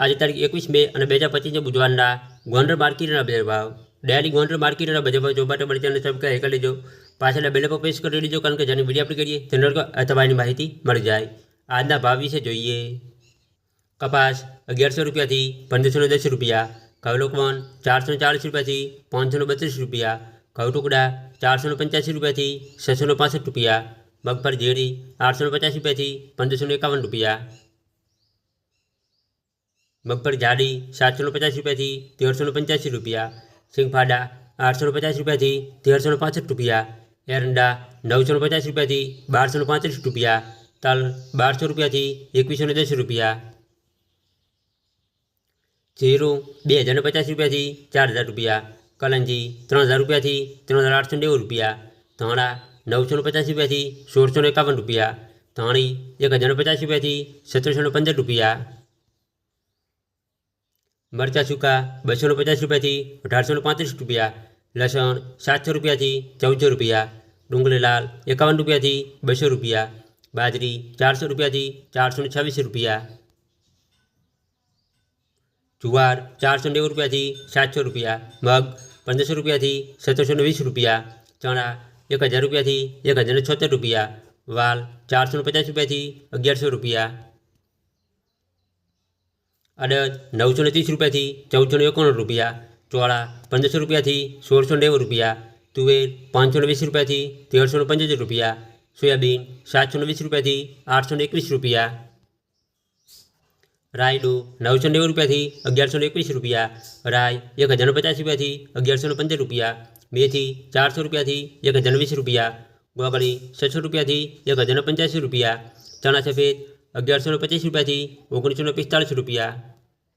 આજે તારીખ 21 મે અને 2025 બુધવારના ગોંડલ માર્કેટના બજાર ભાવ ડેલી ગોંડલ માર્કેટના બજાર ભાવ જોવા માટે બળી ચેનલ સબસ્ક્રાઇબ કરી લેજો, પાછળના બેલ પર પ્રેસ કરી લેજો, કારણ કે જેની વિડીયો આપણે કરીએ તેનો તમારી માહિતી મળી જાય। આજના ભાવ વિશે જોઈએ। કપાસ 1100 રૂપિયાથી 1510 રૂપિયા, ઘઉં લોકવન 440 રૂપિયાથી 532 રૂપિયા, ઘઉં ટુકડા 485 રૂપિયાથી 665 રૂપિયા, મગફળી ઝેરી 850 રૂપિયાથી 1551 રૂપિયા, મગફળી જાડી 750 રૂપિયાથી 1385 રૂપિયા, સિંગફાડા 850 રૂપિયાથી 1365 રૂપિયા, એરંડા 950 રૂપિયાથી 1235 રૂપિયા, તલ 1200 રૂપિયાથી 2110 રૂપિયા, જીરું 2050 રૂપિયાથી 4000 રૂપિયા, કલંજી 3000 રૂપિયાથી 3890 રૂપિયા, ધાણા 950 રૂપિયાથી 1651 રૂપિયા, ધાણી 1050 રૂપિયાથી 1715 રૂપિયા, મરચાં સૂકા 250 રૂપિયાથી 1835 રૂપિયા, લસણ 700 રૂપિયાથી 1400 રૂપિયા, ડુંગળી લાલ 51 રૂપિયાથી 200 રૂપિયા, બાજરી 400 રૂપિયાથી 426 રૂપિયા, જુવાર 490 રૂપિયાથી 700 રૂપિયા, મગ 1500 રૂપિયાથી 1720 રૂપિયા, ચણા 1000 રૂપિયાથી 1076 રૂપિયા, વાલ 450 રૂપિયાથી 1100 રૂપિયા, અડદ 930 રૂપિયાથી 1491 રૂપિયા, ચોળા 1500 રૂપિયાથી 1690 રૂપિયા, તુવેર 520 રૂપિયાથી 1375 રૂપિયા, સોયાબીન 720 રૂપિયાથી 821 રૂપિયા, રાયડું 990 રૂપિયાથી 1121 રૂપિયા, રાય 1050 રૂપિયાથી 1115 રૂપિયા, મેથી 400 રૂપિયાથી 1020 રૂપિયા, ગોગળી 600 રૂપિયાથી 1085 રૂપિયા, ચણા સફેદ 1125 રૂપિયાથી 1945 રૂપિયા।